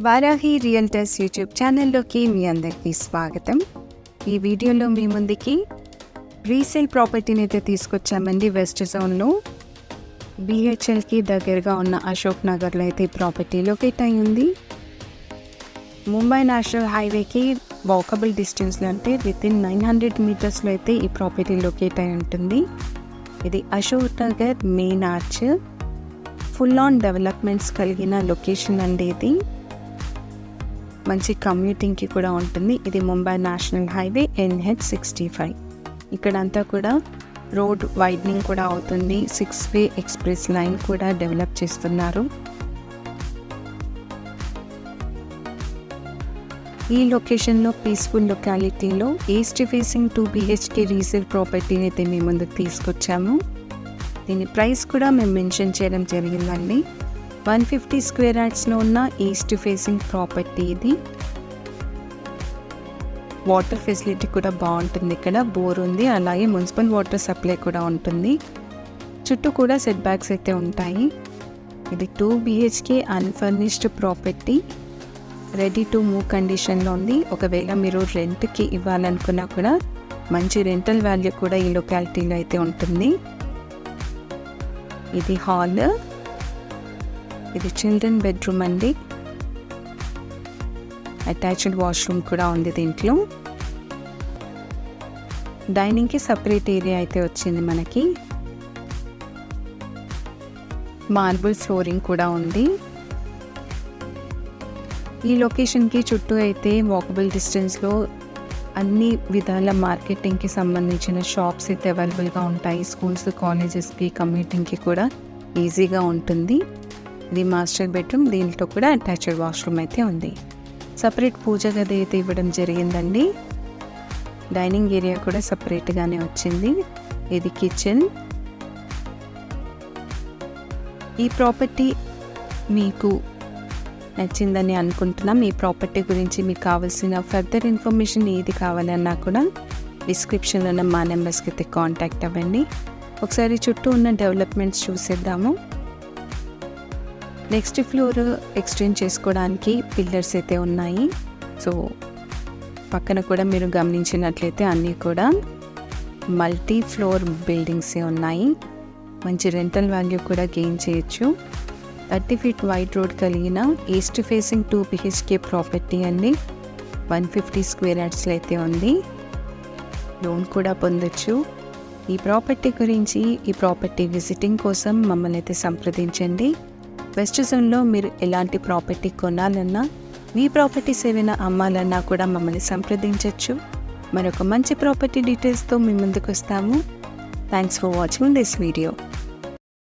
Varahi realtors YouTube ఛానల్లోకి మీ అందరికీ స్వాగతం. ఈ వీడియోలో మీ ముందుకి రీసేల్ ప్రాపర్టీని అయితే తీసుకొచ్చామండి. వెస్ట్ జోన్లో BHLకి దగ్గరగా ఉన్న అశోక్ నగర్లో అయితే ఈ ప్రాపర్టీ లొకేట్ అయి ఉంది. ముంబై నేషనల్ హైవేకి వాకబుల్ డిస్టెన్స్లో అంటే వితిన్ 900 మీటర్స్లో అయితే ఈ ప్రాపర్టీ లొకేట్ అయి ఉంటుంది. ఇది Ashok Nagar main arch, full on developments కలిగిన లొకేషన్ అండి. ఇది మంచి కమ్యూటింగ్కి కూడా ఉంటుంది. ఇది ముంబై నేషనల్ హైవే NH65. ఇక్కడంతా కూడా రోడ్ వైడనింగ్ కూడా అవుతుంది. 6-వే ఎక్స్ప్రెస్ లైన్ కూడా డెవలప్ చేస్తున్నారు. ఈ లొకేషన్లో పీస్ఫుల్ లొకాలిటీలో ఈస్ట్ ఫేసింగ్ 2 BHK రీసేల్ ప్రాపర్టీని అయితే మేము ముందుకు తీసుకొచ్చాము. దీని ప్రైస్ కూడా మేము మెన్షన్ చేయడం జరిగిందండి. 150 స్క్వేర్ యార్డ్స్లో ఉన్న ఈస్ట్ ఫేసింగ్ ప్రాపర్టీ ఇది. వాటర్ ఫెసిలిటీ కూడా బాగుంటుంది. ఇక్కడ బోర్ ఉంది, అలాగే మున్సిపల్ వాటర్ సప్లై కూడా ఉంటుంది. చుట్టూ కూడా సెట్ బ్యాక్స్ అయితే ఉంటాయి. ఇది 2 BHK unfurnished property, ready to move కండిషన్లో ఉంది. ఒకవేళ మీరు రెంట్కి ఇవ్వాలనుకున్నా కూడా మంచి రెంటల్ వాల్యూ కూడా ఈ లొకాలిటీలో అయితే ఉంటుంది. ఇది హాల్, ఇది చిల్డ్రన్ బెడ్రూమ్ అండి. అటాచ్డ్ వాష్రూమ్ కూడా ఉంది దీంట్లో. డైనింగ్కి సపరేట్ ఏరియా అయితే వచ్చింది మనకి. మార్బుల్ ఫ్లోరింగ్ కూడా ఉంది. ఈ లొకేషన్కి చుట్టూ అయితే వాకబుల్ డిస్టెన్స్లో అన్ని విధాల మార్కెటింగ్కి సంబంధించిన షాప్స్ అయితే అవైలబుల్గా ఉంటాయి. స్కూల్స్, కాలేజెస్కి, కమ్యూటింగ్కి కూడా ఈజీగా ఉంటుంది. ఇది మాస్టర్ బెడ్రూమ్, దీంట్లో కూడా అటాచ్డ్ వాష్రూమ్ అయితే ఉంది. సపరేట్ పూజ గది అయితే ఇవ్వడం జరిగిందండి. డైనింగ్ ఏరియా కూడా సపరేట్గానే వచ్చింది. ఇది కిచెన్. ఈ ప్రాపర్టీ మీకు నచ్చిందని అనుకుంటున్నాం. ఈ ప్రాపర్టీ గురించి మీకు కావాల్సిన ఫర్దర్ ఇన్ఫర్మేషన్ ఏది కావాలన్నా కూడా డిస్క్రిప్షన్లో ఉన్న మా నెంబర్స్కి అయితే కాంటాక్ట్ అవ్వండి. ఒకసారి చుట్టూ ఉన్న డెవలప్మెంట్స్ చూసేద్దాము. నెక్స్ట్ ఫ్లోర్ ఎక్స్టెండ్ చేసుకోవడానికి పిల్లర్స్ అయితే ఉన్నాయి. సో పక్కన కూడా మీరు గమనించినట్లయితే అన్నీ కూడా మల్టీ ఫ్లోర్ బిల్డింగ్సే ఉన్నాయి. మంచి రెంటల్ వాల్యూ కూడా గెయిన్ చేయొచ్చు. 30 feet వైడ్ రోడ్ కలిగిన ఈస్ట్ ఫేసింగ్ 2 BHK ప్రాపర్టీ అండి. 150 స్క్వేర్ యార్డ్స్లో అయితే ఉంది. లోన్ కూడా పొందొచ్చు. ఈ ప్రాపర్టీ గురించి, ఈ ప్రాపర్టీ విజిటింగ్ కోసం మమ్మల్ని అయితే సంప్రదించండి. వెస్ట్ జోన్లో మీరు ఎలాంటి ప్రాపర్టీ కొనాలన్నా, మీ ప్రాపర్టీస్ ఏవైనా అమ్మాలన్నా కూడా మమ్మల్ని సంప్రదించవచ్చు. మరొక మంచి ప్రాపర్టీ డీటెయిల్స్తో మీ ముందుకు వస్తాము. Thanks for watching this video.